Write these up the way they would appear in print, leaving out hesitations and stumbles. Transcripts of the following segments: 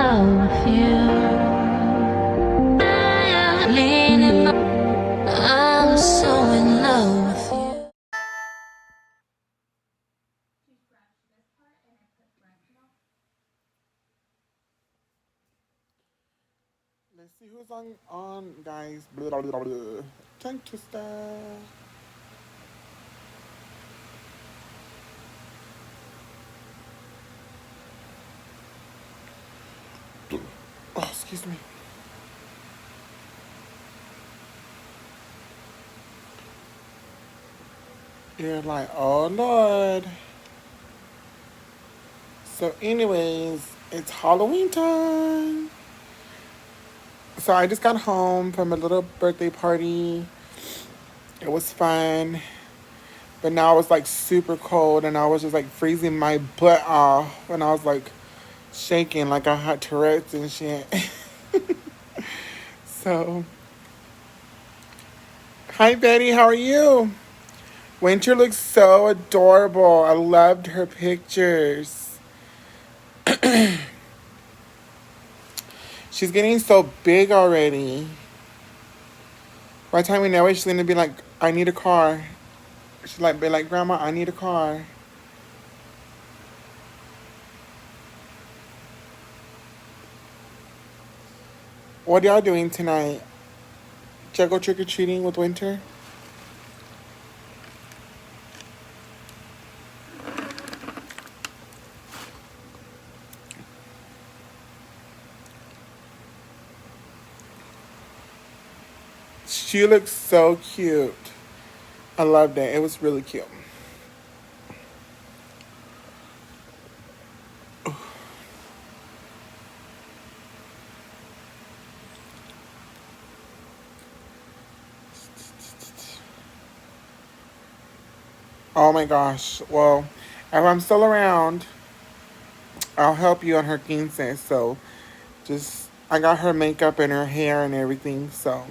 love with you. I'm so in love with you. Let's see who's on guys. Blah, blah, blah, blah. Tongue twister. Oh, excuse me. You're like, oh Lord. So anyways, it's Halloween time. So I just got home from a little birthday party. It was fun. But now it was like super cold and I was just like freezing my butt off and I was like shaking like I had Tourette's and shit. So, hi Betty, how are you? Winter looks so adorable. I loved her pictures. She's getting so big already. By the time we know it, she's gonna be like, I need a car. She's like, be like, Grandma, I need a car. What y'all doing tonight? Did y'all go trick-or-treating with Winter? She looks so cute. I loved it. It was really cute. Oh my gosh. Well, if I'm still around, I'll help you on her quince. So just, I got her makeup and her hair and everything. So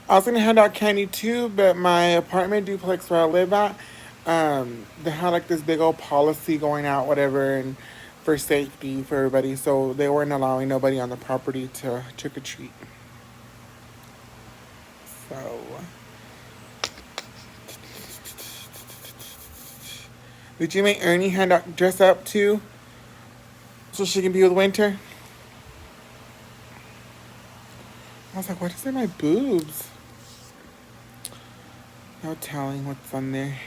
I was gonna hand out candy too, but my apartment duplex where I live at, they had like this big old policy going out, whatever, and for safety for everybody. So they weren't allowing nobody on the property to trick or treat. So did you make Ernie hand out dress up too, so she can be with Winter? I was like, what is in my boobs? No telling what's on there.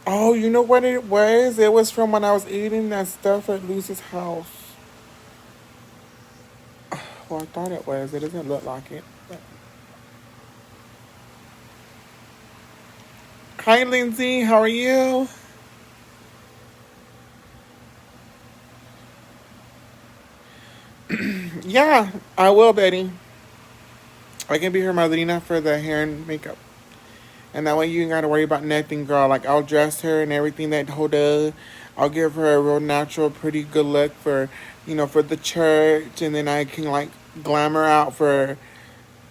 Oh, you know what it was? It was from when I was eating that stuff at Luz's house. Well, I thought it was. It doesn't look like it. But... Hi, Lindsay. How are you? Yeah, I will, Betty. I can be her madrina for the hair and makeup. And that way you ain't got to worry about nothing, girl. Like, I'll dress her and everything that whole day. I'll give her a real natural, pretty good look for, for the church. And then I can, like, glamour out for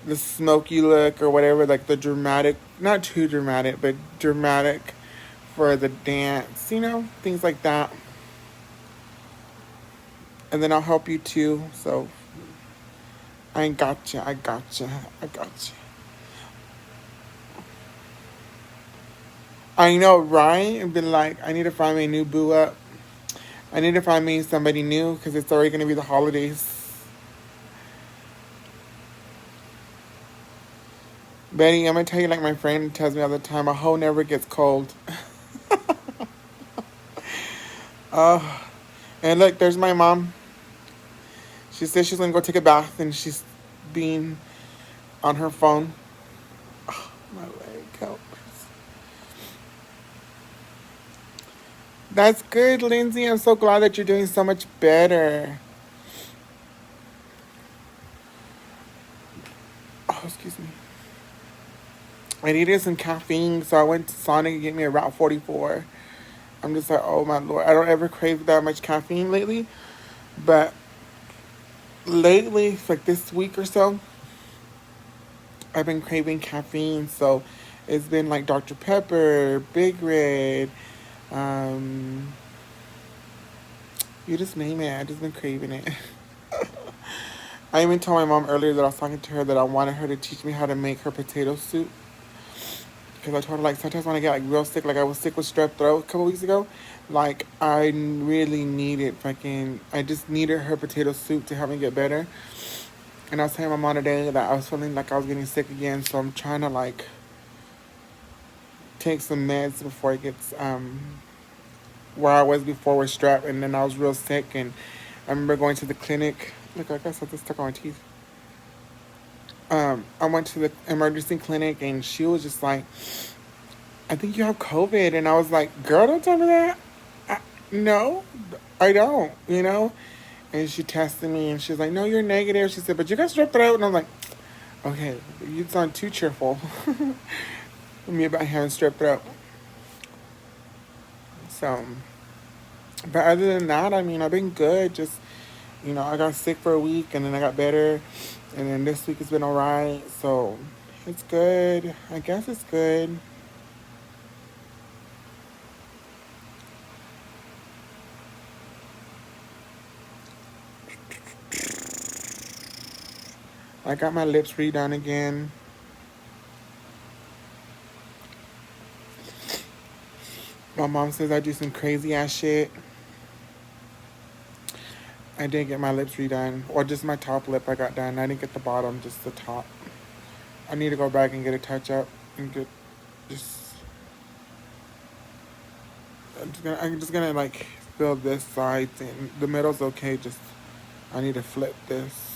the smoky look or whatever. Like, the dramatic, not too dramatic, but dramatic for the dance. Things like that. And then I'll help you, too. So, I gotcha. I gotcha. I gotcha. I know, right? I've been like, I need to find me a new boo up. I need to find me somebody new because it's already going to be the holidays. Betty, I'm going to tell you like my friend tells me all the time, a hoe never gets cold. Oh, and look, there's my mom. She says she's going to go take a bath and she's being on her phone. Oh, my leg, help. That's good, Lindsay. I'm so glad that you're doing so much better. Oh, excuse me. I needed some caffeine, so I went to Sonic to get me a Route 44. I'm just like, oh my Lord. I don't ever crave that much caffeine lately. But lately, like this week or so, I've been craving caffeine. So It's been like Dr. Pepper, Big Red, um, you just name it. I just been craving it. I even told my mom earlier that I was talking to her that I wanted her to teach me how to make her potato soup. Because I told her, like, sometimes when I get, like, real sick, like, I was sick with strep throat a couple weeks ago, like, I really needed I just needed her potato soup to help me get better. And I was telling my mom today that I was feeling like I was getting sick again, so I'm trying to, like, take some meds before it gets, where I was before with strep, and then I was real sick, and I remember going to the clinic. Look, I got something stuck on my teeth. I went to the emergency clinic, and she was just like, I think you have COVID. And I was like, girl, don't tell me that. No, I don't, you know? And she tested me, and she's like, no, you're negative. She said, but you got strep throat. And I'm like, okay, you sound too cheerful for me about having strep throat. So, but other than that, I mean, I've been good. Just, I got sick for a week, and then I got better. And then this week has been all right. So, it's good. I guess it's good. I got my lips redone again. My mom says I do some crazy ass shit. I did get my lips redone, or just my top lip I got done. I didn't get the bottom, just the top. I need to go back and get a touch up and get just. I'm just gonna like fill this side and the middle's okay. Just I need to flip this.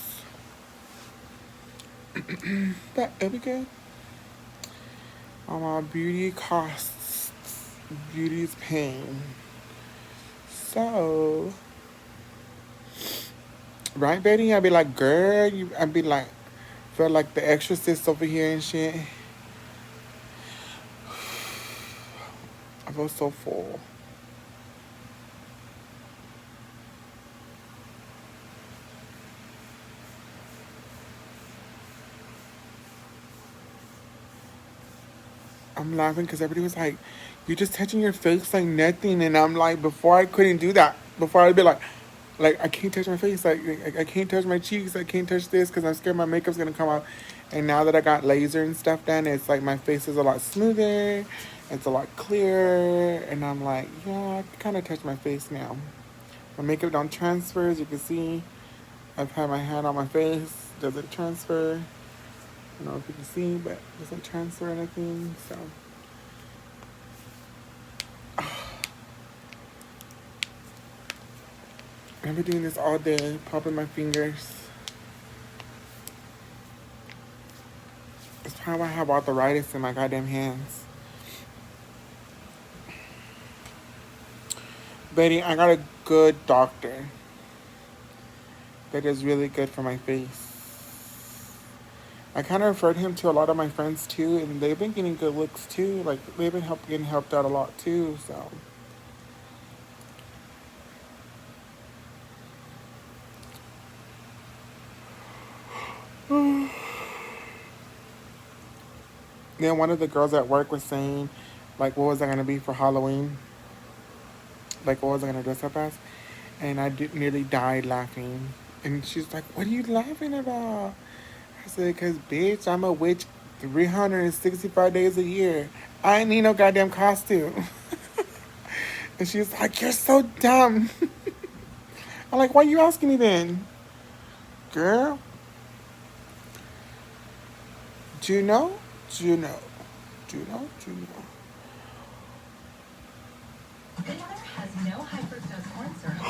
But it'll be good. Beauty costs. Beauty's pain. So, right, Betty? I'd be like, girl, I'd be like, feel like the exorcist over here and shit. I feel so full. I'm laughing because everybody was like, you're just touching your face like nothing. And I'm like, before I couldn't do that. Before I'd be like I can't touch my face. Like I can't touch my cheeks. I can't touch this because I'm scared my makeup's going to come out. And now that I got laser and stuff done, it's like my face is a lot smoother. It's a lot clearer. And I'm like, yeah, I can kind of touch my face now. My makeup don't transfer, as you can see. I've had my hand on my face. Doesn't transfer. I don't know if you can see, but it doesn't transfer anything. So I've been doing this all day, popping my fingers. It's probably why I have arthritis in my goddamn hands. Betty, I got a good doctor that is really good for my face. I kind of referred him to a lot of my friends too, and they've been getting good looks too. Like they've been getting helped out a lot too. So then one of the girls at work was saying, like, what was I gonna be for Halloween? Like, what was I gonna dress up as? And nearly died laughing. And she's like, what are you laughing about? I said, because, bitch, I'm a witch 365 days a year. I ain't need no goddamn costume. And she's like, you're so dumb. I'm like, why you asking me then? Girl, Juno, Juno, Juno, Juno. Vanilla has no high fructose corn syrup,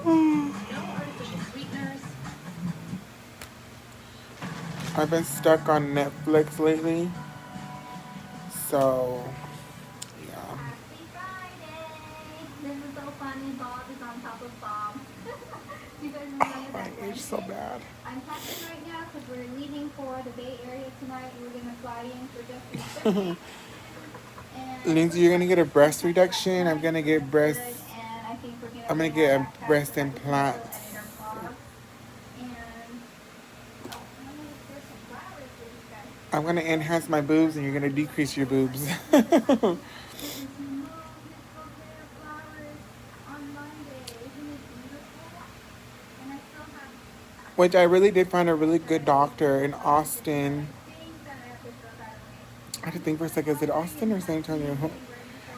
no artificial sweeteners. I've been stuck on Netflix lately. So, yeah. Happy Friday! This is so funny. Bob is on top of Bob. You guys remember My that age so bad. I'm packing right now because we're leaving for the Bay Area tonight. We're going to fly in for just a second. Lindsay, you're gonna get a breast reduction. I'm gonna get breast. I'm gonna get a breast implant. I'm going to enhance my boobs and you're going to decrease your boobs. Which I really did find a really good doctor in Austin. I had to think for a second. Is it Austin or San Antonio?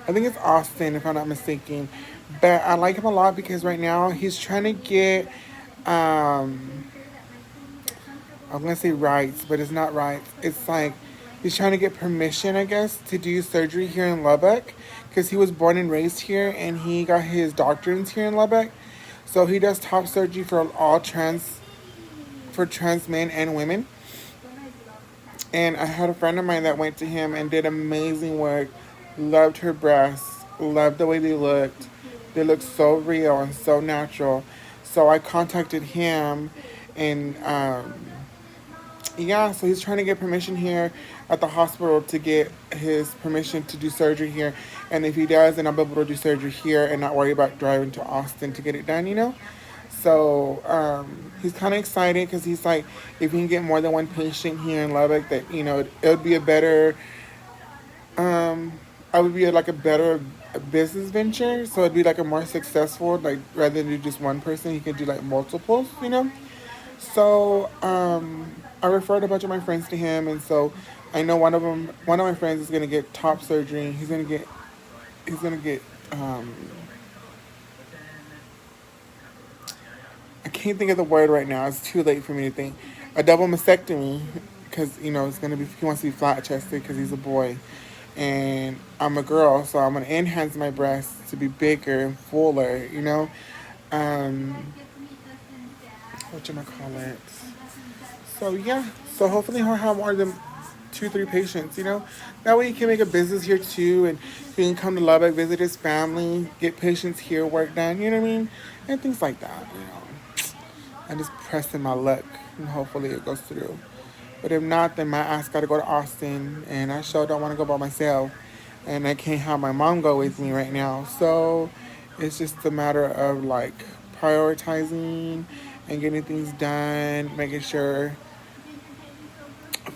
I think it's Austin, if I'm not mistaken. But I like him a lot because right now he's trying to get, I'm going to say rights, but it's not rights. It's like he's trying to get permission, I guess, to do surgery here in Lubbock because he was born and raised here and he got his doctorates here in Lubbock. So he does top surgery for trans men and women. And I had a friend of mine that went to him and did amazing work. Loved her breasts. Loved the way they looked. They looked so real and so natural. So I contacted him and yeah, so he's trying to get permission here at the hospital to get his permission to do surgery here. And if he does, then I'll be able to do surgery here and not worry about driving to Austin to get it done, you know? So he's kind of excited because he's like, if he can get more than one patient here in Lubbock, that, you know, it would be a better, I would be like a better business venture. So it'd be like a more successful, like rather than do just one person, he could do like multiples, you know? So I referred a bunch of my friends to him, and so I know one of my friends is gonna get top surgery. He's gonna get I can't think of the word right now. It's too late for me to think. A double mastectomy, because you know it's gonna be. He wants to be flat chested because he's a boy, and I'm a girl, so I'm gonna enhance my breasts to be bigger and fuller. You know, whatchamacallit. So yeah, so hopefully he'll have more than 2-3 patients. You know, that way he can make a business here too, and he can come to Lubbock, visit his family, get patients here, work done. You know what I mean, and things like that. You know. I'm just pressing my luck and hopefully it goes through. But if not, then my ass got to go to Austin and I sure don't want to go by myself. And I can't have my mom go with me right now. So it's just a matter of like prioritizing and getting things done, making sure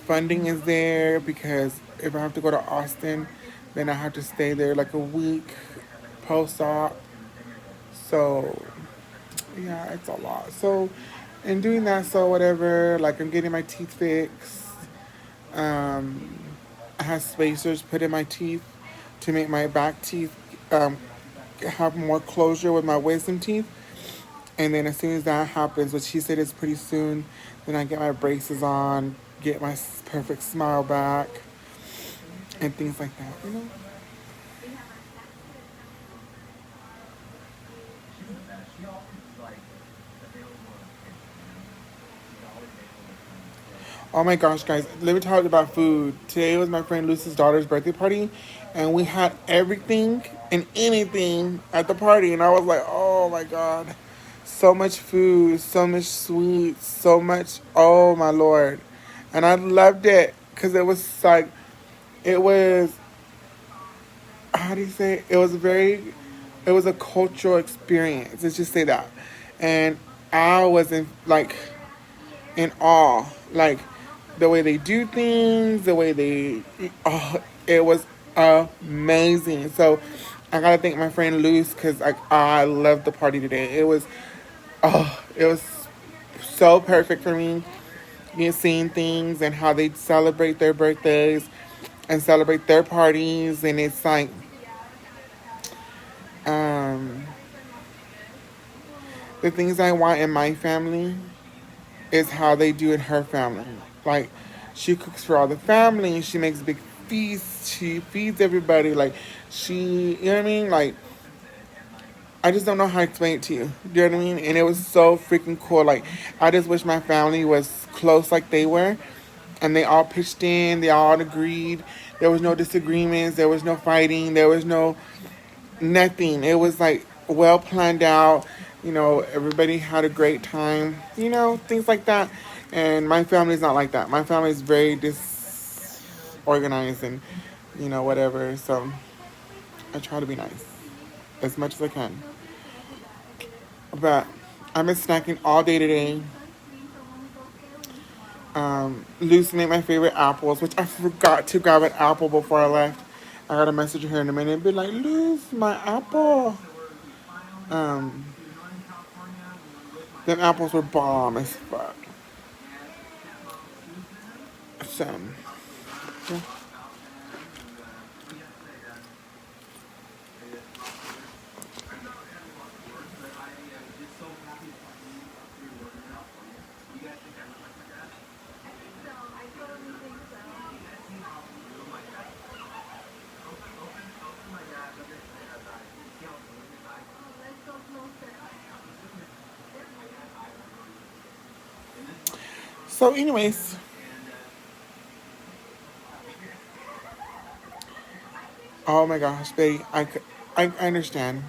funding is there because if I have to go to Austin, then I have to stay there like a week post-op. So yeah, it's a lot. So, in doing that, so whatever, like I'm getting my teeth fixed. I have spacers put in my teeth to make my back teeth have more closure with my wisdom teeth. And then as soon as that happens, which she said is pretty soon, then I get my braces on, get my perfect smile back, and things like that, you know? Oh my gosh, guys, let me talk about food. Today was my friend Lucy's daughter's birthday party, and we had everything and anything at the party. And I was like, oh my God, so much food, so much sweets, so much, oh my Lord. And I loved it because it was like, it was, how do you say it? It was a cultural experience. Let's just say that. And I was in awe. Like, the way they do things, the way oh, it was amazing. So I gotta thank my friend Luce because I loved the party today. It was so perfect for me. Seeing things and how they celebrate their birthdays and celebrate their parties, and it's like, the things I want in my family is how they do in her family. Like, she cooks for all the family. She makes big feasts. She feeds everybody. Like, you know what I mean? Like, I just don't know how to explain it to you. You know what I mean? And it was so freaking cool. Like, I just wish my family was close like they were. And they all pitched in. They all agreed. There was no disagreements. There was no fighting. There was no nothing. It was, like, well planned out. You know, everybody had a great time. You know, things like that. And my family's not like that. My family is very disorganized and, you know, whatever. So I try to be nice as much as I can. But I've been snacking all day today. Lucy made my favorite apples, which I forgot to grab an apple before I left. I got a message her in a minute and be like, Luce, my apple. Um, them apples were bomb as fuck. So, yeah. So I totally think so. Oh, let's go closer. So, anyways, oh my gosh, I understand.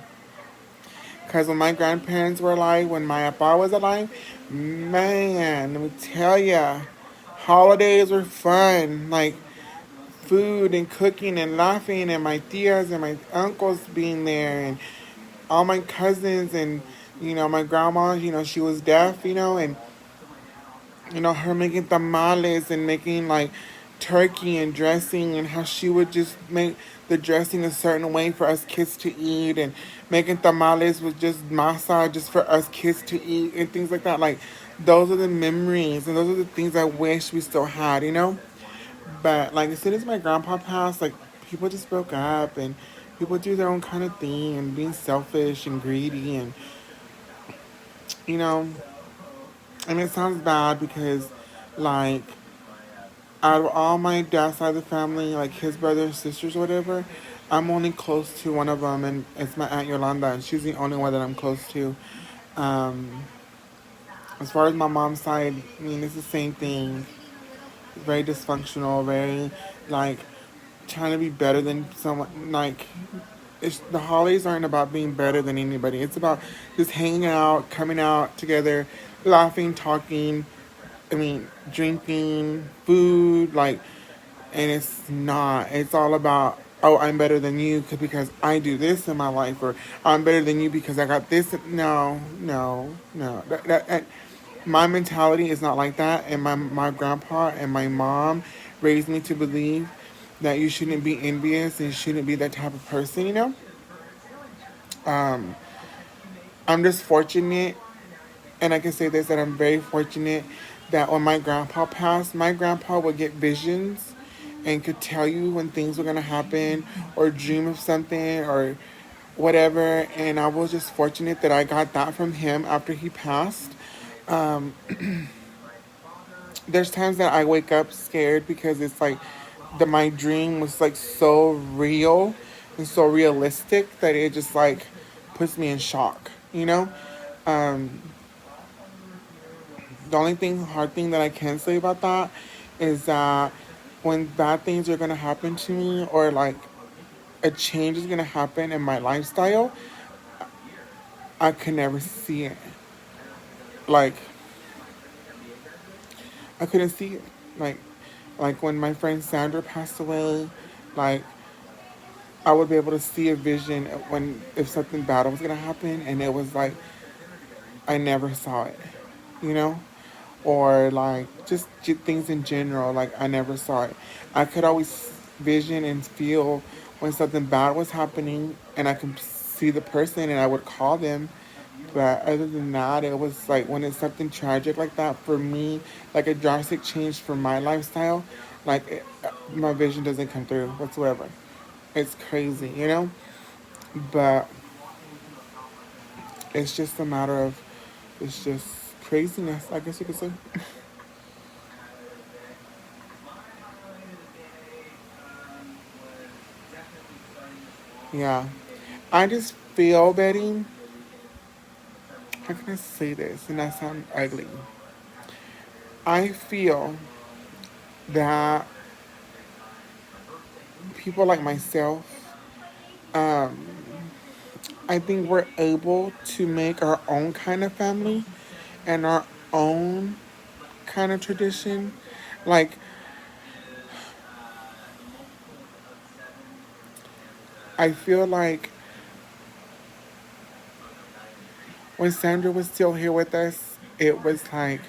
Because when my grandparents were alive, when my papa was alive, man, let me tell ya, holidays were fun. Like, food and cooking and laughing, and my tias and my uncles being there, and all my cousins, and, my grandma, she was deaf, and her making tamales and making like turkey and dressing, and how she would just make the dressing a certain way for us kids to eat, and making tamales with just masa just for us kids to eat and things like that. Like, those are the memories and those are the things I wish we still had. But like, as soon as my grandpa passed, like, people just broke up, and people do their own kind of thing and being selfish and greedy, and you know and it sounds bad because, like, out of all my dad's side of the family, like his brothers, sisters, or whatever, I'm only close to one of them, and it's my aunt Yolanda, and she's the only one that I'm close to. Um, as far as my mom's side, I mean, it's the same thing. Very dysfunctional, very, like, trying to be better than someone. Like, the holidays aren't about being better than anybody. It's about just hanging out, coming out together, laughing, talking. I mean, drinking, food, like, and it's not. It's all about, oh, I'm better than you because I do this in my life, or I'm better than you because I got this. No, no, no. My mentality is not like that, and my grandpa and my mom raised me to believe that you shouldn't be envious and you shouldn't be that type of person. Um, I'm just fortunate, and I can say this, that I'm very fortunate that when my grandpa passed, my grandpa would get visions and could tell you when things were gonna happen, or dream of something, or whatever. And I was just fortunate that I got that from him after he passed. Um, there's times that I wake up scared because it's like my dream was like so real and so realistic that it just like puts me in shock. Um, the only hard thing that I can say about that is that when bad things are gonna happen to me, or like a change is gonna happen in my lifestyle, I can never see it. Like, I couldn't see it. Like when my friend Sandra passed away, like, I would be able to see a vision when if something bad was gonna happen, and it was like I never saw it. You know, or like just things in general. Like, I never saw it. I could always vision and feel when something bad was happening, and I could see the person, and I would call them. But other than that, it was like when it's something tragic like that for me, like a drastic change for my lifestyle, like my vision doesn't come through whatsoever. It's crazy. But it's just a matter of, it's just craziness, I guess you could say. Yeah. I just feel, Betty, how can I say this and not sound ugly? I feel that people like myself, um, I think we're able to make our own kind of family and our own kind of tradition. Like, I feel like when Sandra was still here with us, it was like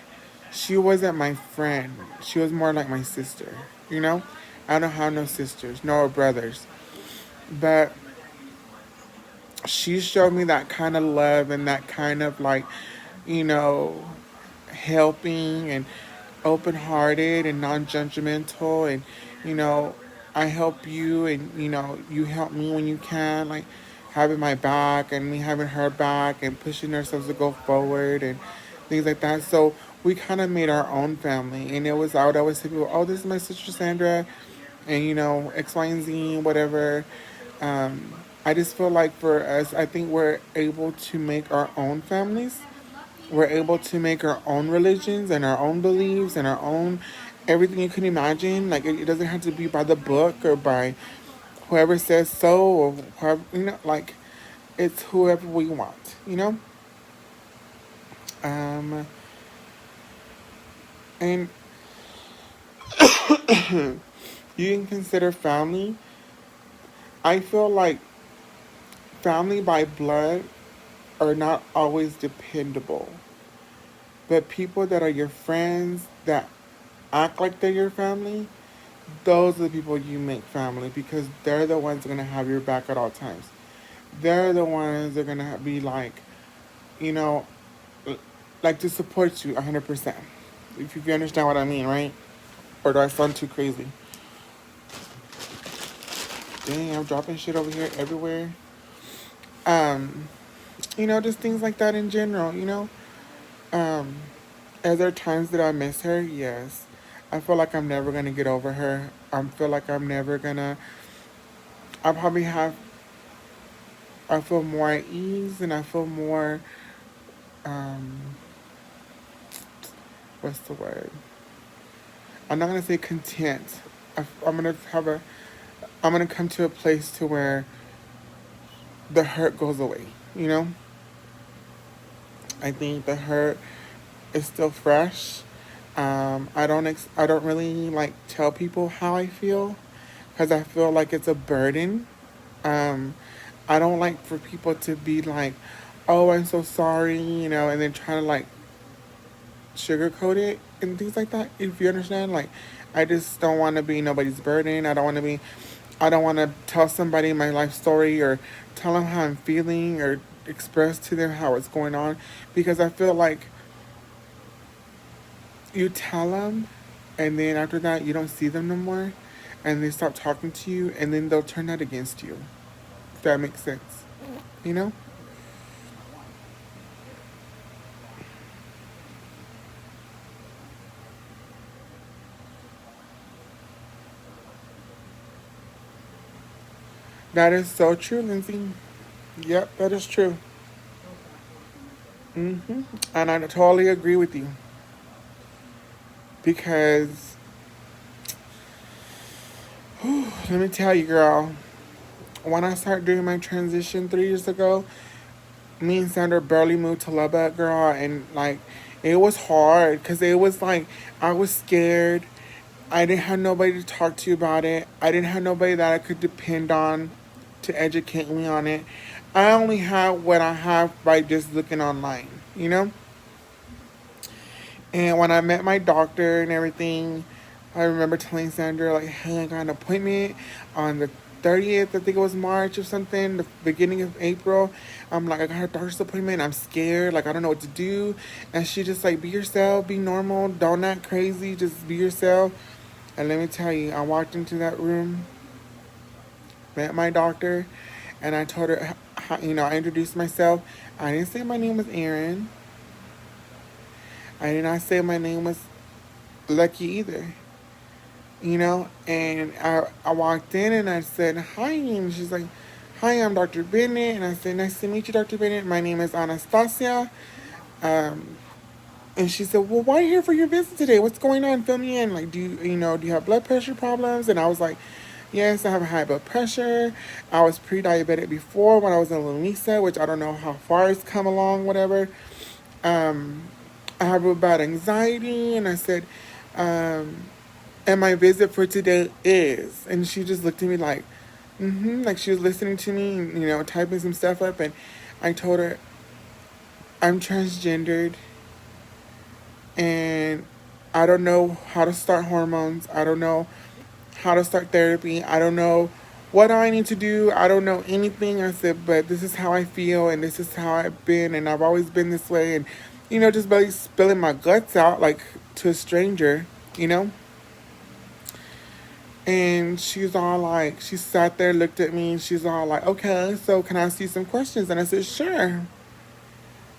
she wasn't my friend. She was more like my sister, you know? I don't have no sisters, no brothers. But she showed me that kind of love and that kind of like, you know, helping and open hearted and non judgmental and you know, I help you and you know, you help me when you can, like having my back and me having her back and pushing ourselves to go forward and things like that. So we kind of made our own family and it was I would always say people, oh, this is my sister Sandra and you know, X, Y, and Z, whatever. Um, I just feel like for us, I think we're able to make our own families. We're able to make our own religions and our own beliefs and our own everything you can imagine. Like it doesn't have to be by the book or by whoever says so or whoever, you know, like it's whoever we want, you know? Um, and you can consider family. I feel like family by blood are not always dependable. But people that are your friends that act like they're your family, those are the people you make family because they're the ones that are going to have your back at all times. They're the ones that are going to be like, you know, like to support you 100%. If you understand what I mean, right? Or do I sound too crazy? Dang, I'm dropping shit over here everywhere. Um, you know, just things like that in general, you know? Um, are there times that I miss her? Yes. I feel like I'm never gonna get over her. I feel like I'm never gonna. I probably have. I feel more at ease and I feel more. Um, what's the word? I'm not gonna say content. I'm gonna have a. I'm gonna come to a place to where the hurt goes away. You know. I think the hurt is still fresh. I don't really like tell people how I feel because I feel like it's a burden. Um, I don't like for people to be like, "Oh, I'm so sorry," you know, and then try to like sugarcoat it and things like that. If you understand, like, I just don't want to be nobody's burden. I don't want to be. I don't want to tell somebody my life story or tell them how I'm feeling or express to them how it's going on because I feel like you tell them and then after that you don't see them no more and they stop talking to you and then they'll turn that against you. If that makes sense. You know? That is so true, Lindsay. Yep, that is true. And I totally agree with you. Because, let me tell you, girl, when I started doing my transition 3 years ago, me and Sandra barely moved to Lubbock, girl, and like it was hard because it was like I was scared. I didn't have nobody to talk to about it. I didn't have nobody that I could depend on to educate me on it. I only have what I have by just looking online, you know? And when I met my doctor and everything, I remember telling Sandra, like, hey, I got an appointment on the 30th, I think it was March or something, the beginning of April. I'm like, I got a doctor's appointment. I'm scared. Like, I don't know what to do. And she just like, be yourself, be normal. Don't act crazy. Just be yourself. And let me tell you, I walked into that room, met my doctor, and I told her, you know, I introduced myself. I didn't say my name was Erin. I did not say my name was Lucky either. You know, and I walked in and I said, hi. And she's like, hi, I'm Dr. Bennett. And I said, nice to meet you, Dr. Bennett. My name is Anastasia. Um, and she said, well, why are you here for your visit today? What's going on? Fill me in. Like, do you have blood pressure problems? And I was like, yes, I have high blood pressure. I was pre-diabetic before when I was in Lisa, which I don't know how far it's come along, whatever. Um, I have a bad anxiety. And I said, and my visit for today is. And she just looked at me like, like she was listening to me, and, you know, typing some stuff up. And I told her, I'm transgendered. And I don't know how to start hormones. I don't know how to start therapy. I don't know what I need to do. I don't know anything. I said, but this is how I feel, and this is how I've been, and I've always been this way. And, just really spilling my guts out, like, to a stranger, you know? And she's all like, she sat there, looked at me, and she's all like, okay, so can I ask you some questions? And I said, sure.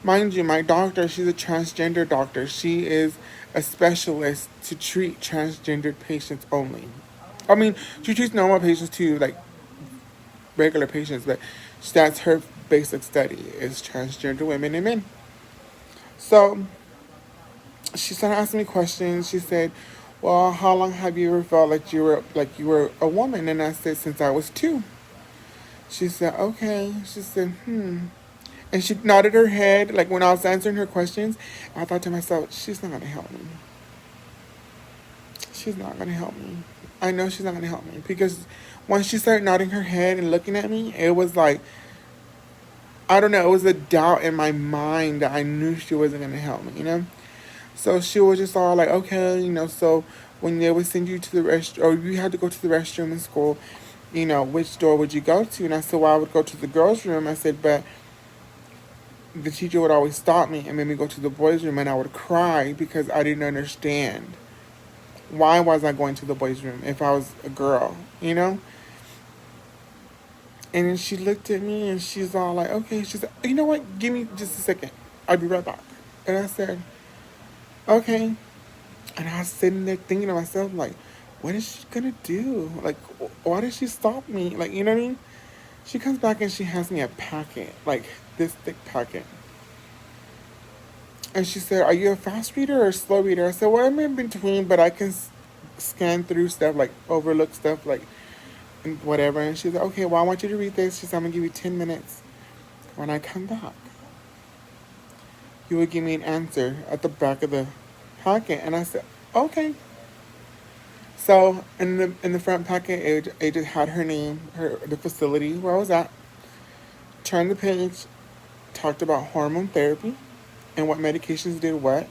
Mind you, my doctor, she's a transgender doctor. She is a specialist to treat transgendered patients only. I mean, she treats normal patients too, like regular patients, but that's her basic study is transgender women and men. So she started asking me questions. She said, well, how long have you ever felt like you were a woman? And I said, since I was 2. She said, okay. She said, And she nodded her head, like when I was answering her questions. I thought to myself, she's not going to help me. She's not going to help me. I know she's not going to help me. Because once she started nodding her head and looking at me, it was like, I don't know, it was a doubt in my mind that I knew she wasn't going to help me. So she was just all like, okay, so when they would send you to the restroom, or you had to go to the restroom in school, which door would you go to? And I said, well, I would go to the girls' room. I said, but the teacher would always stop me and make me go to the boys' room, and I would cry because I didn't understand. Why was I going to the boys' room if I was a girl? And then she looked at me and she's all like, okay. She said, you know what? Give me just a second. I'll be right back. And I said, okay. And I was sitting there thinking to myself, like, what is she going to do? Like, why did she stop me? Like, you know what I mean? She comes back and she has me a packet, like this thick packet. And she said, are you a fast reader or a slow reader? I said, well, I'm in between, but I can scan through stuff, like overlook stuff, like and whatever. And she's like, okay, well, I want you to read this. She said, I'm going to give you 10 minutes. When I come back, you will give me an answer at the back of the packet. And I said, okay. So in the front packet, it just had her name, the facility where I was at. Turned the page, talked about hormone therapy and what medications did what.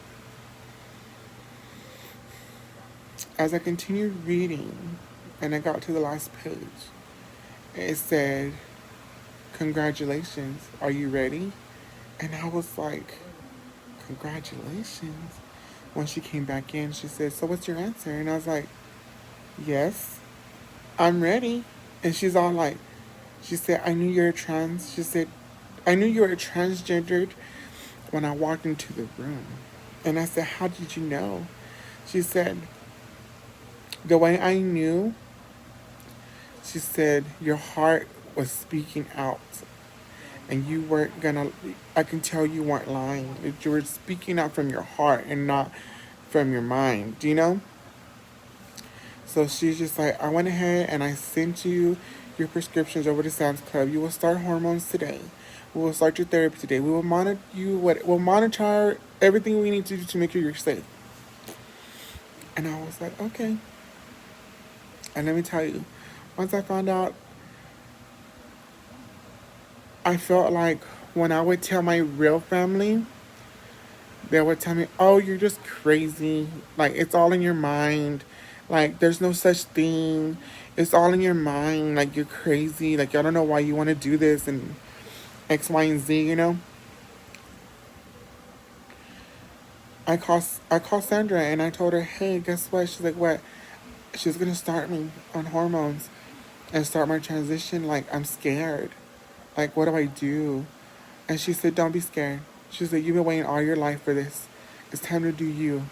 As I continued reading and I got to the last page, it said, congratulations, are you ready? And I was like, congratulations. When she came back in, she said, so what's your answer? And I was like, yes, I'm ready. And she's all like, she said, I knew you were trans. She said, I knew you were transgendered when I walked into the room. And I said, how did you know? She said, the way I knew, she said, your heart was speaking out. And you weren't I can tell you weren't lying. You were speaking out from your heart and not from your mind. Do you know? So she's just like, I went ahead and I sent you your prescriptions over to Sam's Club. You will start hormones today. We will start your therapy today. We will monitor everything we need to do to make sure you're safe. And I was like, okay. And let me tell you, once I found out, I felt like when I would tell my real family, they would tell me, oh, you're just crazy. Like, it's all in your mind. Like, there's no such thing. It's all in your mind. Like, you're crazy. Like, I don't know why you want to do this and X, Y, and Z. I called Sandra and I told her, hey, guess what? She's like, what? She's going to start me on hormones and start my transition. Like, I'm scared. Like, what do I do? And she said, don't be scared. She said, you've been waiting all your life for this. It's time to do you.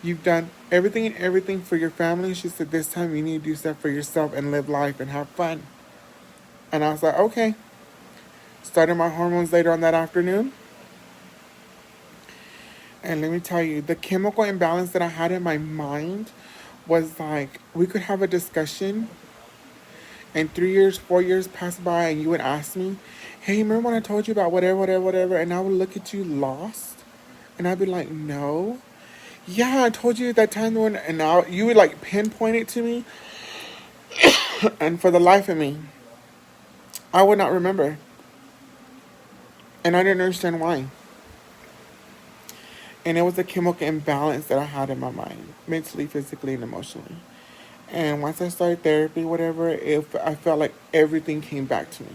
You've done everything for your family. She said, this time you need to do stuff for yourself and live life and have fun. And I was like, okay. Started my hormones later on that afternoon. And let me tell you, the chemical imbalance that I had in my mind was like, we could have a discussion and 3 years, 4 years pass by and you would ask me, hey, remember when I told you about whatever, and I would look at you lost and I'd be like, no. Yeah, I told you at that time when, and now you would like pinpoint it to me. And for the life of me, I would not remember. And I didn't understand why. And it was a chemical imbalance that I had in my mind, mentally, physically, and emotionally. And once I started therapy, whatever, I felt like everything came back to me.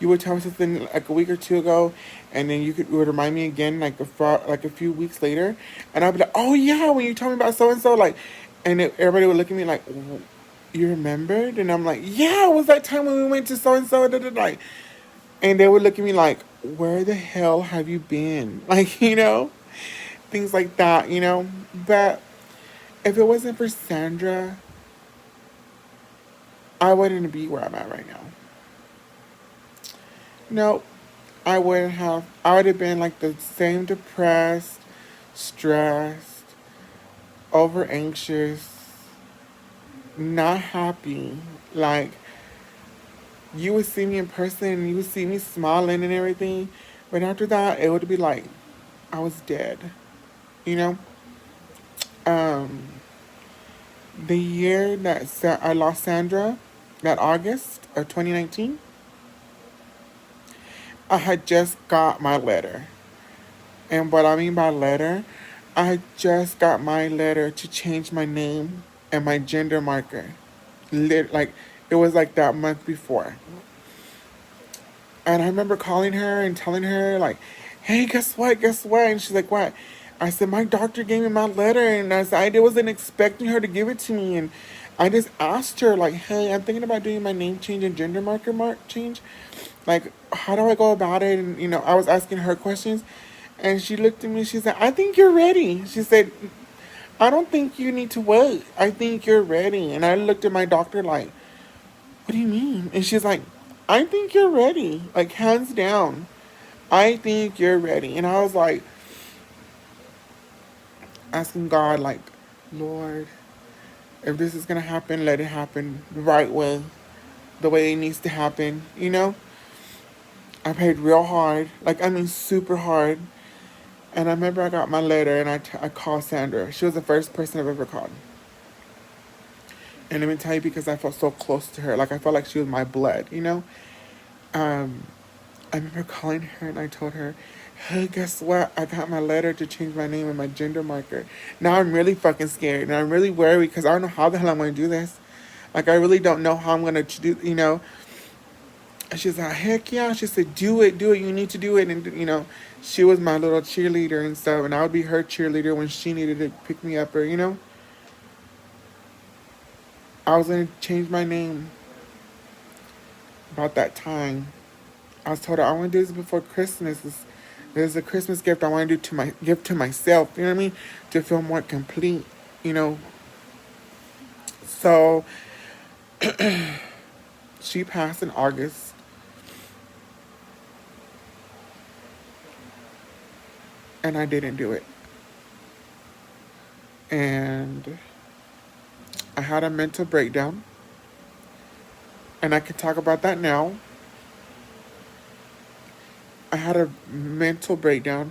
You would tell me something like a week or two ago, and then you would remind me again like a few weeks later, and I'd be like, oh yeah, when you told me about so and so, like, and everybody would look at me like, you remembered? And I'm like, yeah, it was that time when we went to so and so, like, and they would look at me like, where the hell have you been? Like, things like that, But if it wasn't for Sandra, I wouldn't be where I'm at right now. No, I wouldn't have. I would have been like the same depressed, stressed, over anxious, not happy. Like, you would see me in person and you would see me smiling and everything. But after that, it would be like I was dead. You know? Um, the year that I lost Sandra, that August of 2019, I had just got my letter. And what I mean by letter, I had just got my letter to change my name and my gender marker. Like, it was like that month before. And I remember calling her and telling her, like, hey, guess what? Guess what? And she's like, what? I said, my doctor gave me my letter, and I wasn't expecting her to give it to me. And I just asked her, like, hey, I'm thinking about doing my name change and gender marker change. Like, how do I go about it? And, I was asking her questions. And she looked at me, she said, I think you're ready. She said, I don't think you need to wait. I think you're ready. And I looked at my doctor like, what do you mean? And she's like, I think you're ready. Like, hands down. I think you're ready. And I was like, asking God, like, Lord, if this is going to happen, let it happen the right way, the way it needs to happen, I prayed real hard. Like, I mean, super hard. And I remember I got my letter and I called Sandra. She was the first person I've ever called. And let me tell you, because I felt so close to her. Like, I felt like she was my blood, I remember calling her and I told her, hey, guess what? I got my letter to change my name and my gender marker. Now I'm really fucking scared. And I'm really worried because I don't know how the hell I'm going to do this. Like, I really don't know how I'm going to do, And she's like, heck yeah. She said, do it. You need to do it. And, she was my little cheerleader and stuff. And I would be her cheerleader when she needed to pick me up or, I was going to change my name about that time. I was told her I want to do this before Christmas. There's a Christmas gift I want to do give to myself. You know what I mean? To feel more complete. So she passed in August. And I didn't do it. And I had a mental breakdown. And I can talk about that now. I had a mental breakdown,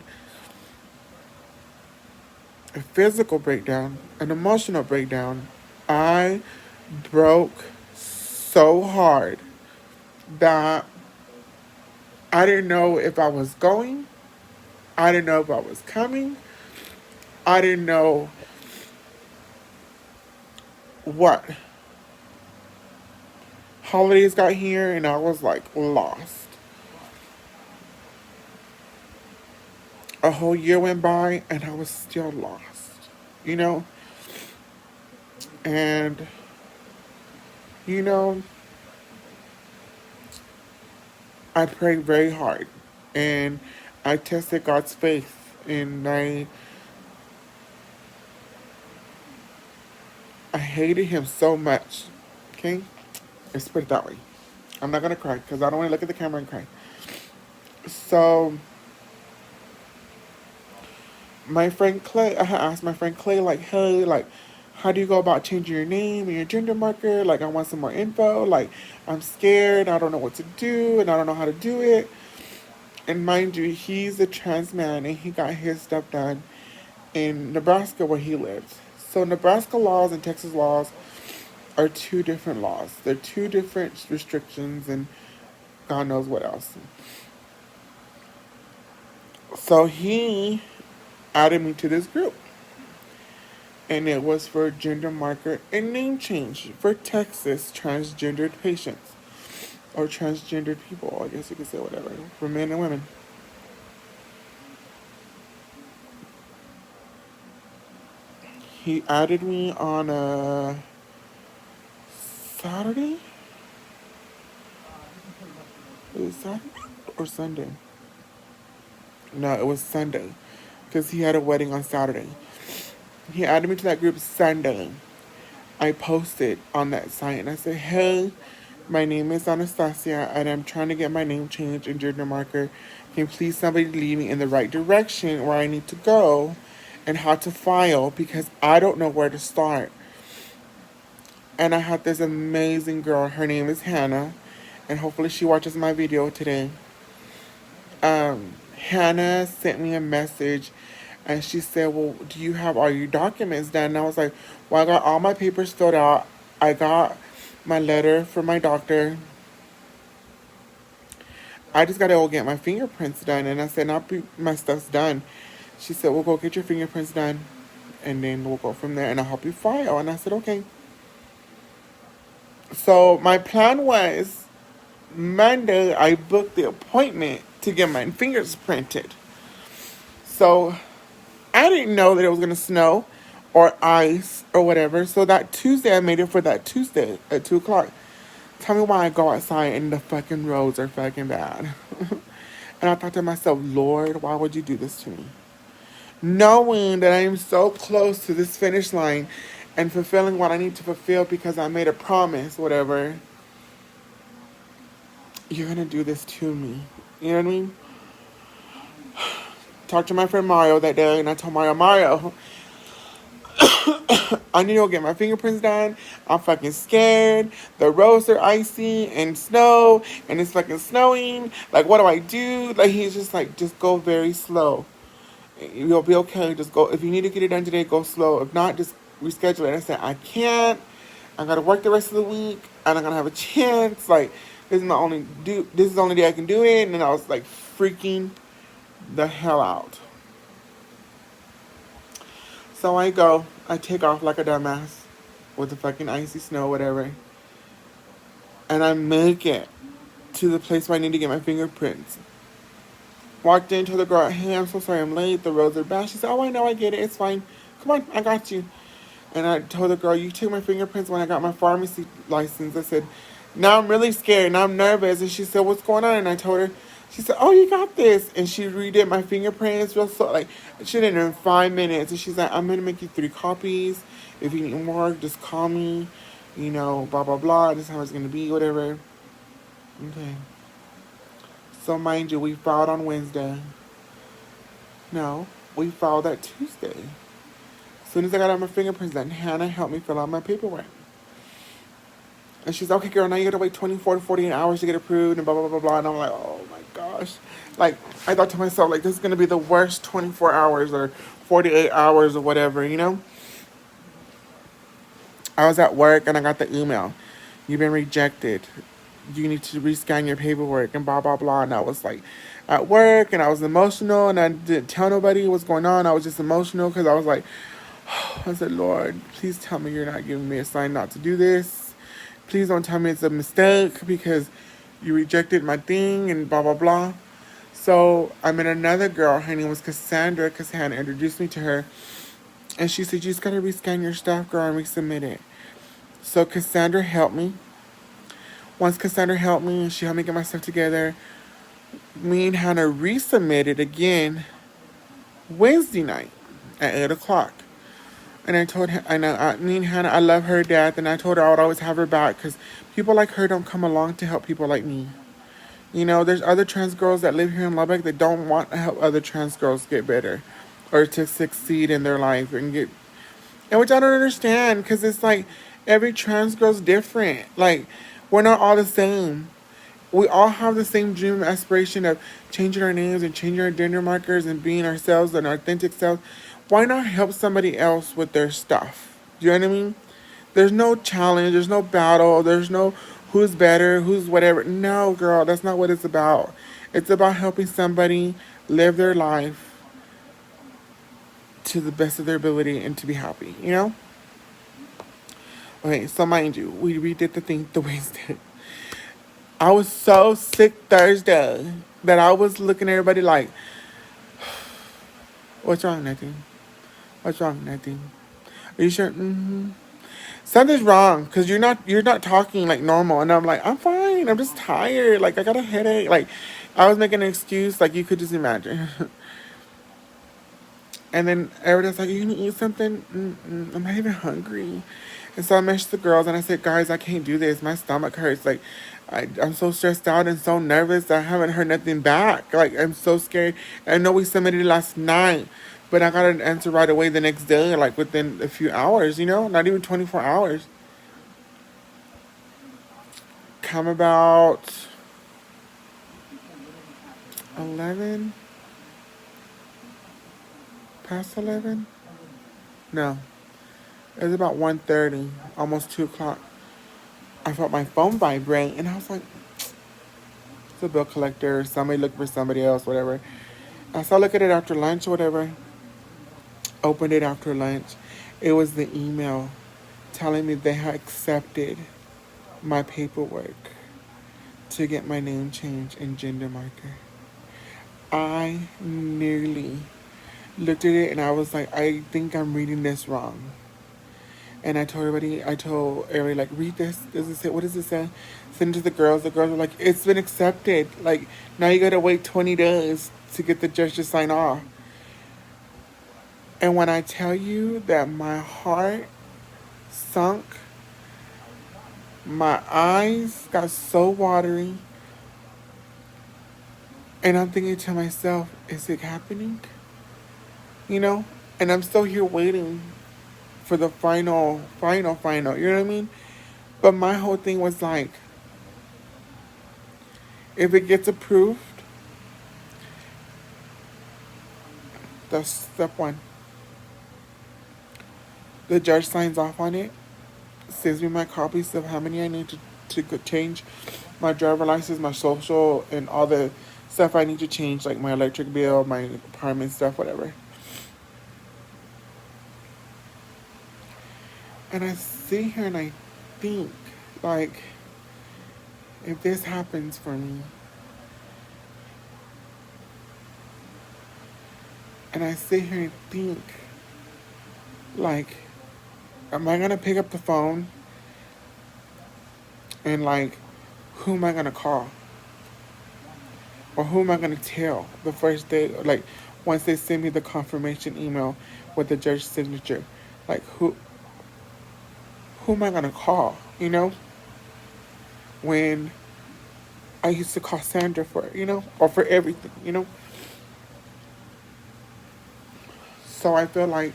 a physical breakdown, an emotional breakdown. I broke so hard that I didn't know if I was going. I didn't know if I was coming. I didn't know what. Holidays got here and I was like lost. A whole year went by and I was still lost, And, I prayed very hard and I tested God's faith and I hated him so much. Okay? Let's put it that way. I'm not going to cry because I don't want to look at the camera and cry. So, my friend Clay, I had asked my friend Clay, like, hey, like, how do you go about changing your name and your gender marker? Like, I want some more info. Like, I'm scared. I don't know what to do, and I don't know how to do it. And mind you, he's a trans man, and he got his stuff done in Nebraska where he lives. So, Nebraska laws and Texas laws are two different laws. They're two different restrictions, and God knows what else. So, he added me to this group. And it was for gender marker and name change for Texas transgendered patients. Or transgendered people, I guess you could say whatever. For men and women. He added me on a Saturday? It was Saturday or Sunday? No, it was Sunday. Because he had a wedding on Saturday. He added me to that group Sunday. I posted on that site and I said, hey, my name is Anastasia and I'm trying to get my name changed in gender marker. Can please somebody lead me in the right direction where I need to go and how to file because I don't know where to start. And I had this amazing girl. Her name is Hannah. And hopefully she watches my video today. Hannah sent me a message and she said, well, do you have all your documents done? And I was like, well, I got all my papers filled out. I got my letter from my doctor. I just got to go get my fingerprints done. And I said, no, my stuff's done. She said, well, go get your fingerprints done. And then we'll go from there and I'll help you file. And I said, okay. So my plan was Monday, I booked the appointment to get my fingers printed. So I didn't know that it was going to snow or ice or whatever. So that Tuesday, I made it for that Tuesday at 2 o'clock. Tell me why I go outside and the fucking roads are fucking bad. And I thought to myself, Lord, why would you do this to me? Knowing that I am so close to this finish line and fulfilling what I need to fulfill because I made a promise, whatever. You're going to do this to me. You know what I mean? Talked to my friend Mario that day and I told Mario, I need to go get my fingerprints done. I'm fucking scared. The roads are icy and snow and it's fucking snowing. Like, what do I do? Like, he's just like, just go very slow. You'll be okay. Just go. If you need to get it done today, go slow. If not, just reschedule it. I said, I can't. I gotta work the rest of the week. I'm not gonna have a chance. Like, this is the only day I can do it. And I was like freaking the hell out. So I go. I take off like a dumbass with the fucking icy snow, whatever. And I make it to the place where I need to get my fingerprints. Walked in, told the girl, hey, I'm so sorry I'm late. The roads are bad. She said, oh, I know, I get it. It's fine. Come on, I got you. And I told the girl, you took my fingerprints when I got my pharmacy license. I said, now I'm really scared. Now I'm nervous. And she said, what's going on? And I told her, she said, oh, you got this. And she redid my fingerprints real slow. Like, she did it in 5 minutes. And she's like, I'm going to make you 3 copies. If you need more, just call me. You know, blah, blah, blah. This is how it's going to be, whatever. Okay. So, mind you, we filed on Wednesday. No, we filed that Tuesday. As soon as I got out my fingerprints done, Hannah helped me fill out my paperwork. And she's like, okay, girl, now you got to wait 24 to 48 hours to get approved and blah, blah, blah, blah. And I'm like, oh, my gosh. Like, I thought to myself, like, this is going to be the worst 24 hours or 48 hours or whatever, you know? I was at work and I got the email. You've been rejected. You need to rescan your paperwork and blah, blah, blah. And I was like at work and I was emotional and I didn't tell nobody what's going on. I was just emotional because I was like, I said, Lord, please tell me you're not giving me a sign not to do this. Please don't tell me it's a mistake because you rejected my thing and blah, blah, blah. So I met another girl. Her name was Cassandra because Hannah introduced me to her. And she said, you just got to rescan your stuff, girl, and resubmit it. So Cassandra helped me. Once Cassandra helped me, she helped me get my stuff together. Me and Hannah resubmitted again Wednesday night at 8 o'clock. And I told her, me and Hannah, I love her to death. And I told her I would always have her back because people like her don't come along to help people like me. You know, there's other trans girls that live here in Lubbock that don't want to help other trans girls get better or to succeed in their life and which I don't understand because it's like every trans girl's different. Like, we're not all the same. We all have the same dream and aspiration of changing our names and changing our gender markers and being ourselves and our authentic selves. Why not help somebody else with their stuff? Do you know what I mean? There's no challenge. There's no battle. There's no who's better, who's whatever. No, girl, that's not what it's about. It's about helping somebody live their life to the best of their ability and to be happy, you know? Okay, so mind you, we redid the thing the Wednesday. I was so sick Thursday that I was looking at everybody like, what's wrong, nothing? What's wrong, nothing? Are you sure? Mm-hmm. Something's wrong because you're not talking like normal. And I'm like, I'm fine. I'm just tired. Like I got a headache. Like I was making an excuse. Like you could just imagine. And then everybody's like, you gonna eat something? I'm not even hungry. And so I messaged the girls and I said, guys, I can't do this. My stomach hurts. Like, I'm so stressed out and so nervous. I haven't heard nothing back. Like, I'm so scared. I know we submitted it last night, but I got an answer right away the next day, like within a few hours, you know, not even 24 hours. Come about 11, past 11? No, it was about 1:30, almost 2 o'clock. I felt my phone vibrate, and I was like, it's a bill collector, somebody looking for somebody else, whatever. I saw look at it after lunch, whatever. Opened it after lunch. It was the email telling me they had accepted my paperwork to get my name changed and gender marker. I nearly looked at it and I was like, I think I'm reading this wrong. And I told everybody, like, read this. Does it say, what does it say? Send it to the girls. The girls were like, it's been accepted. Like, now you gotta wait 20 days to get the judge to sign off. And when I tell you that my heart sunk, my eyes got so watery, and I'm thinking to myself, is it happening? You know? And I'm still here waiting for the final, final. You know what I mean? But my whole thing was like, if it gets approved, that's step one. The judge signs off on it, sends me my copies of how many I need to change my driver license, my social, and all the stuff I need to change, like my electric bill, my apartment stuff, whatever. And I sit here and I think, like, if this happens for me, and I sit here and think, like, am I gonna pick up the phone and, like, who am I gonna call? Or who am I gonna tell the first day, like, once they send me the confirmation email with the judge's signature? Like, who am I gonna call, you know? When I used to call Sandra for it, you know? Or for everything, you know? So I feel like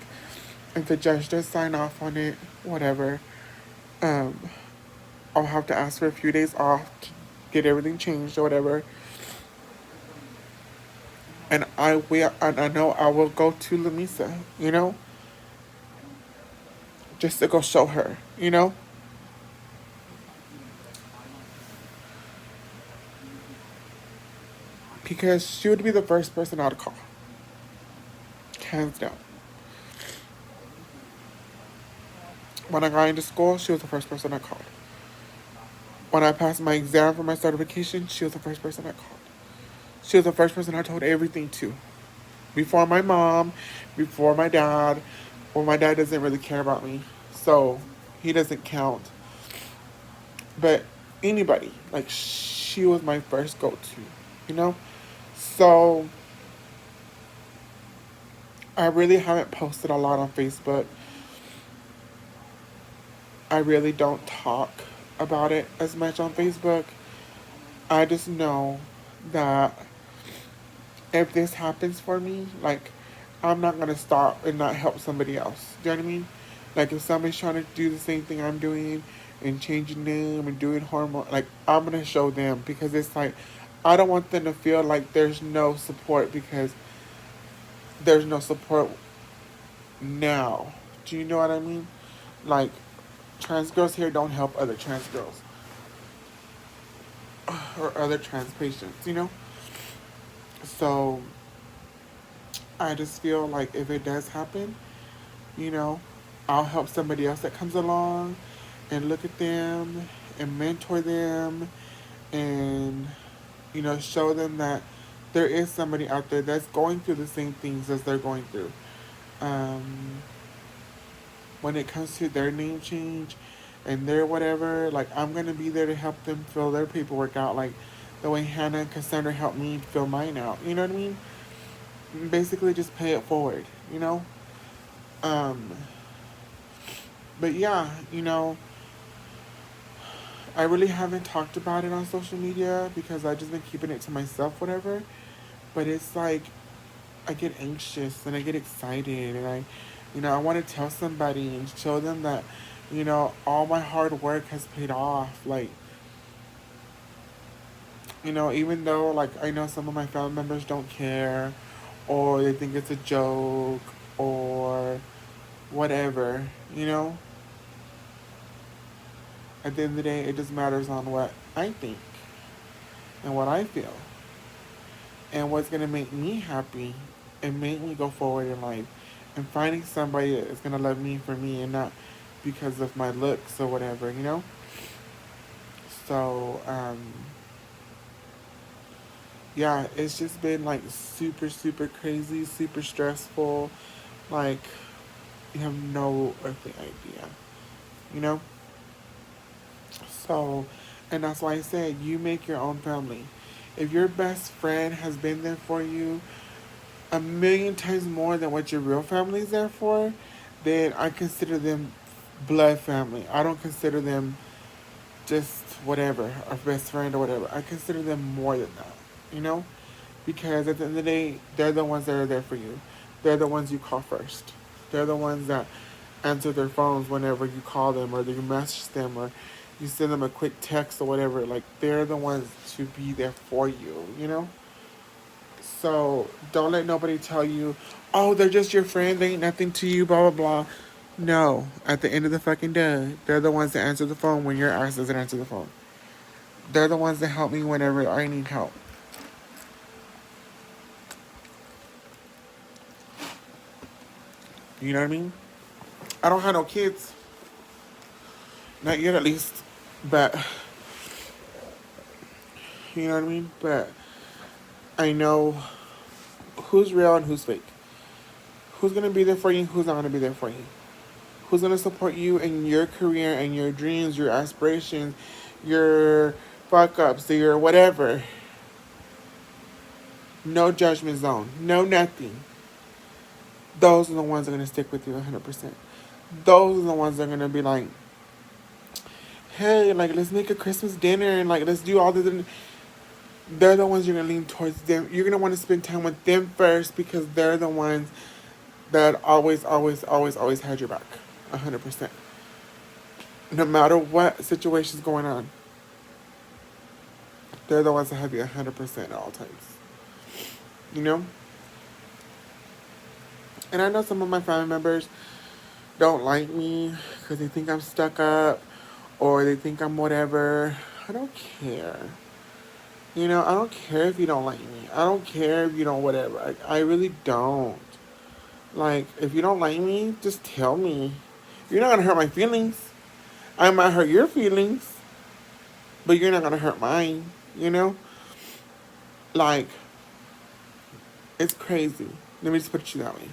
if the judge does sign off on it, whatever, um, I'll have to ask for a few days off to get everything changed or whatever. And I know I will go to Lamisa, you know? Just to go show her, you know? Because she would be the first person I'd call. Hands down. When I got into school, she was the first person I called. When I passed my exam for my certification, she was the first person I called. She was the first person I told everything to. Before my mom, before my dad. Well, my dad doesn't really care about me, so he doesn't count. But anybody, like, she was my first go-to, you know? So I really haven't posted a lot on Facebook. I really don't talk about it as much on Facebook. I just know that if this happens for me, like, I'm not gonna stop and not help somebody else. Do you know what I mean? Like, if somebody's trying to do the same thing I'm doing and changing name and doing hormone, like, I'm gonna show them, because it's like, I don't want them to feel like there's no support, because there's no support now. Do you know what I mean? Like, trans girls here don't help other trans girls or other trans patients, you know? So I just feel like if it does happen, you know, I'll help somebody else that comes along and look at them and mentor them and, you know, show them that there is somebody out there that's going through the same things as they're going through. Um, when it comes to their name change and their whatever, like I'm gonna be there to help them fill their paperwork out, like the way Hannah and Cassandra helped me fill mine out. You know what I mean? Basically, just pay it forward. You know. Um, but yeah, you know, I really haven't talked about it on social media because I've just been keeping it to myself, whatever. But it's like I get anxious and I get excited and I want to tell somebody and show them that, all my hard work has paid off. Like, even though like I know some of my family members don't care or they think it's a joke or whatever, at the end of the day, it just matters on what I think and what I feel and what's going to make me happy and make me go forward in life and finding somebody that is going to love me for me and not because of my looks or whatever. So, yeah, it's just been like super, super crazy, super stressful. Like, you have no earthly idea, you know? So, and that's why I said you make your own family. If your best friend has been there for you a million times more than what your real family is there for, then I consider them blood family. I don't consider them just whatever, a best friend or whatever. I consider them more than that, you know? Because at the end of the day, they're the ones that are there for you. They're the ones you call first. They're the ones that answer their phones whenever you call them or you message them or you send them a quick text or whatever. Like, they're the ones to be there for you. So don't let nobody tell you, oh, they're just your friend, they ain't nothing to you, blah, blah, blah. No, at the end of the fucking day, they're the ones that answer the phone when your ass doesn't answer the phone. They're the ones that help me whenever I need help. You know what I mean? I don't have no kids. Not yet, at least. But, you know what I mean? But I know who's real and who's fake. Who's going to be there for you, who's not going to be there for you. Who's going to support you in your career and your dreams, your aspirations, your fuck ups, your whatever. No judgment zone. No nothing. Those are the ones that are going to stick with you 100%. Those are the ones that are going to be like, hey, like, let's make a Christmas dinner and, like, let's do all this. They're the ones you're going to lean towards them. You're going to want to spend time with them first because they're the ones that always, always, always, always had your back. 100%. No matter what situation's going on, they're the ones that have you 100% at all times. You know? And I know some of my family members don't like me because they think I'm stuck up or they think I'm whatever. I don't care. I don't care if you don't like me. I don't care if you don't whatever. I really don't. Like, if you don't like me, just tell me. You're not going to hurt my feelings. I might hurt your feelings, but you're not going to hurt mine. Like, it's crazy. Let me just put it that way.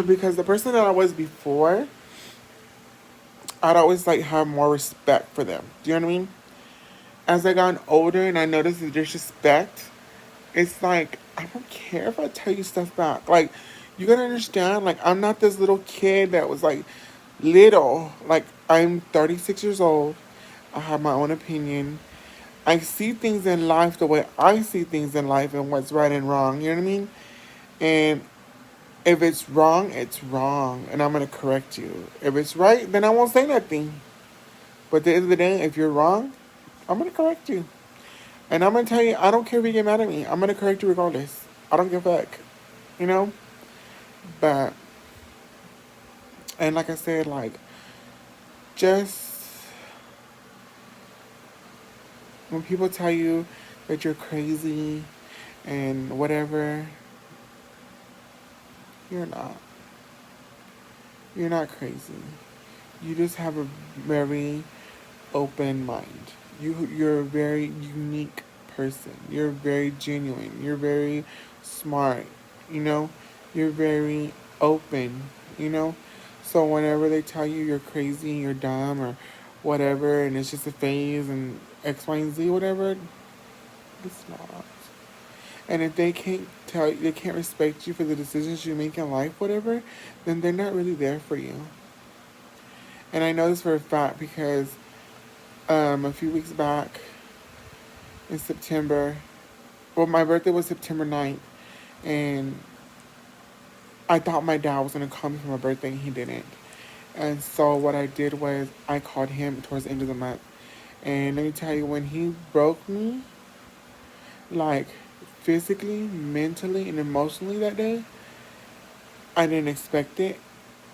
Because the person that I was before, I'd always like have more respect for them. Do you know what I mean? As I got older and I noticed the disrespect, it's like, I don't care if I tell you stuff back. Like, you gotta understand, like, I'm not this little kid that was like little. Like, I'm 36 years old. I have my own opinion. I see things in life the way I see things in life and what's right and wrong. You know what I mean? And if it's wrong, it's wrong. And I'm going to correct you. If it's right, then I won't say nothing. But at the end of the day, if you're wrong, I'm going to correct you. And I'm going to tell you, I don't care if you get mad at me. I'm going to correct you regardless. I don't give a fuck. But, and like I said, like, just when people tell you that you're crazy and whatever, You're not. You're not crazy. You just have a very open mind. You're a very unique person. You're very genuine. You're very smart. You know, you're very open. You know, so whenever they tell you you're crazy, you're dumb, or whatever, and it's just a phase and X, Y, and Z, whatever, it's not. And if they can't respect you for the decisions you make in life, whatever, then they're not really there for you. And I know this for a fact because a few weeks back in September, well, my birthday was September 9th, and I thought my dad was going to call me for my birthday, and he didn't. And so what I did was I called him towards the end of the month. And let me tell you, when he broke me, like physically, mentally, and emotionally that day, I didn't expect it.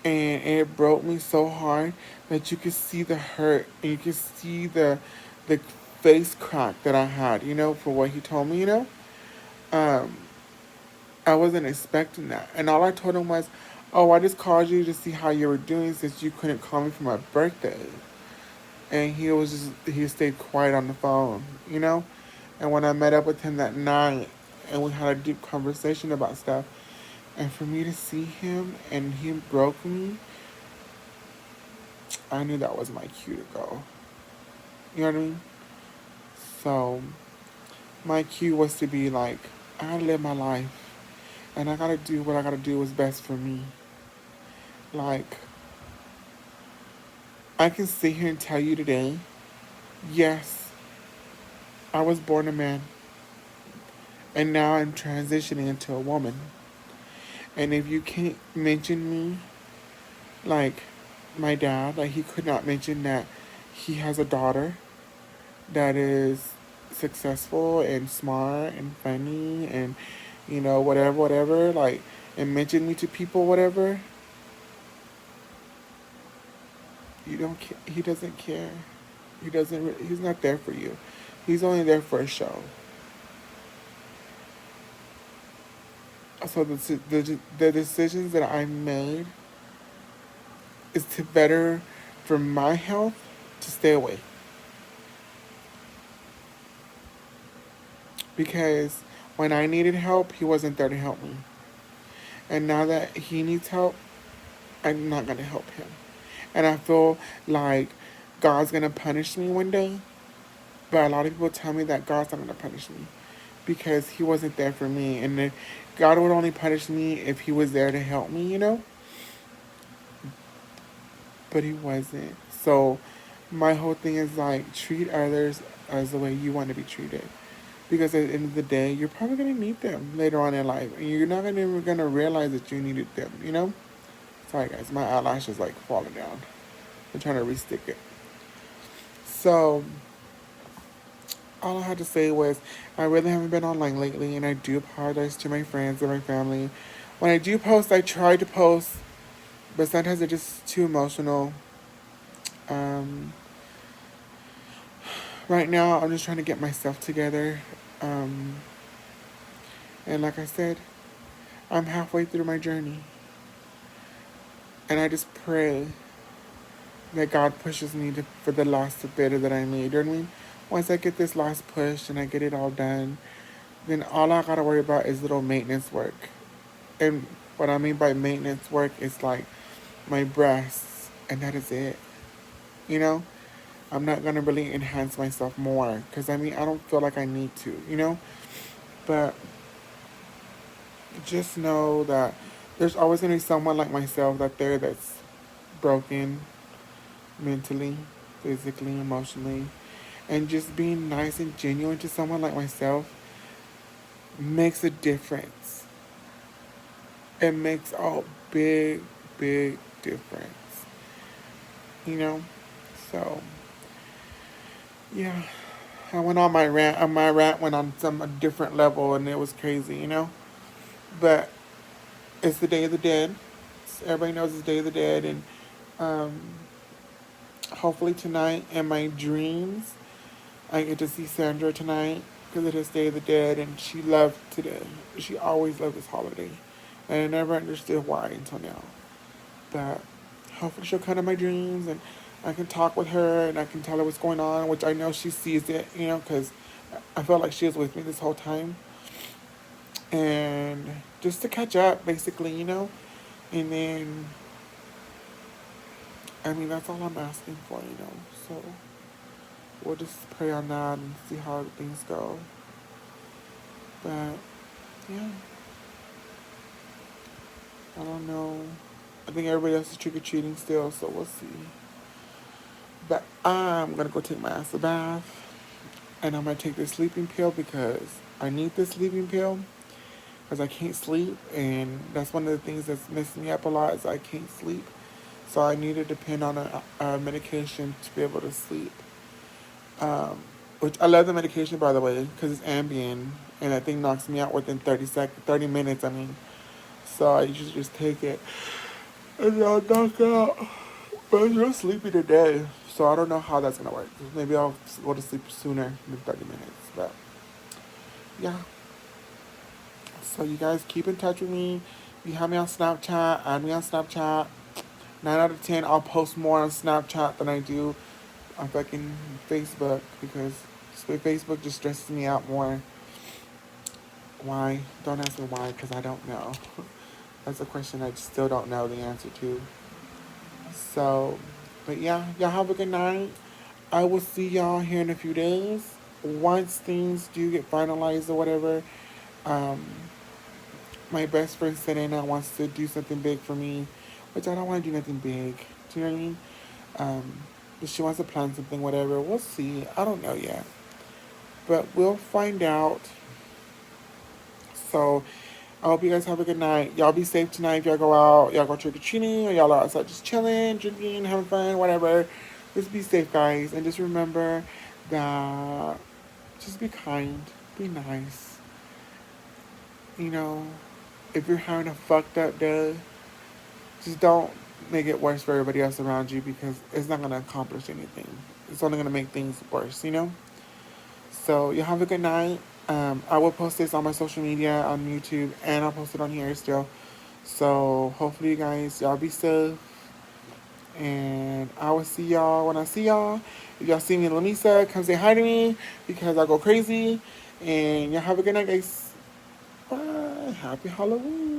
And it broke me so hard that you could see the hurt and you could see the face crack that I had, for what he told me, Um, I wasn't expecting that. And all I told him was, oh, I just called you to see how you were doing since you couldn't call me for my birthday. And he stayed quiet on the phone. And when I met up with him that night and we had a deep conversation about stuff, and for me to see him and he broke me, I knew that was my cue to go. You know what I mean? So my cue was to be like, I gotta live my life. And I gotta do what I gotta do is best for me. Like, I can sit here and tell you today, yes, I was born a man. And now I'm transitioning into a woman. And if you can't mention me, like my dad, like he could not mention that he has a daughter that is successful and smart and funny and whatever, like, and mention me to people, whatever. You don't care. He doesn't care. He's not there for you. He's only there for a show. So the decisions that I made is to better for my health to stay away. Because when I needed help, he wasn't there to help me. And now that he needs help, I'm not going to help him. And I feel like God's going to punish me one day. But a lot of people tell me that God's not going to punish me because he wasn't there for me. And God would only punish me if he was there to help me. But he wasn't. So my whole thing is like, treat others as the way you want to be treated. Because at the end of the day, you're probably going to need them later on in life. And you're not even going to realize that you needed them. Sorry, guys. My eyelash is like falling down. I'm trying to restick it. So, all I had to say was, I really haven't been online lately. And I do apologize to my friends and my family. When I do post, I try to post. But sometimes it's just too emotional. Right now, I'm just trying to get myself together. And like I said, I'm halfway through my journey. And I just pray that God pushes me for the last bit that I need. You know what I mean? Once I get this last push and I get it all done, then all I gotta worry about is little maintenance work. And what I mean by maintenance work is like my breasts, and that is it. I'm not gonna really enhance myself more because I don't feel like I need to. But just know that there's always gonna be someone like myself that's broken mentally, physically, emotionally, and just being nice and genuine to someone like myself makes a difference. It makes a big, big difference. So yeah, I went on my rant. My rant went on a different level, and it was crazy. But it's the Day of the Dead. Everybody knows it's Day of the Dead, and hopefully tonight in my dreams, I get to see Sandra tonight because it is Day of the Dead, and she loved today. She always loved this holiday. And I never understood why until now. But hopefully she'll come to my dreams and I can talk with her and I can tell her what's going on, which I know she sees it, because I felt like she was with me this whole time. And just to catch up, basically. And then, I mean, that's all I'm asking for. So we'll just pray on that and see how things go. But, yeah, I don't know. I think everybody else is trick-or-treating still, so we'll see. But I'm going to go take my ass a bath. And I'm going to take this sleeping pill because I need this sleeping pill because I can't sleep. And that's one of the things that's messing me up a lot is I can't sleep. So I need to depend on a medication to be able to sleep. Which I love the medication, by the way, because it's Ambien. And that thing knocks me out within 30 minutes, I mean. So I usually just take it. And I'll knock out. But I'm real sleepy today. So I don't know how that's going to work. Maybe I'll go to sleep sooner than 30 minutes. But, yeah. So you guys keep in touch with me. If you have me on Snapchat, add me on Snapchat. 9 out of 10, I'll post more on Snapchat than I do on fucking Facebook because Facebook just stresses me out more. Why? Don't ask me why because I don't know. That's a question I still don't know the answer to. So, but yeah, y'all have a good night. I will see y'all here in a few days. Once things do get finalized or whatever, my best friend Serena wants to do something big for me, which I don't want to do nothing big. Do you know what I mean? But she wants to plan something, whatever. We'll see. I don't know yet. But we'll find out. So, I hope you guys have a good night. Y'all be safe tonight if y'all go out. Y'all go trick-or-treating or y'all are outside just chilling, drinking, having fun, whatever. Just be safe, guys. And just remember that just be kind. Be nice. If you're having a fucked up day, just don't make it worse for everybody else around you because it's not going to accomplish anything. It's only going to make things worse. So you have a good night. I will post this on my social media, on YouTube, and I'll post it on here still. So hopefully you guys, y'all be safe. And I will see y'all when I see y'all. If y'all see me in Lamisa, come say hi to me because I go crazy. And y'all have a good night, guys. Bye. Happy Halloween.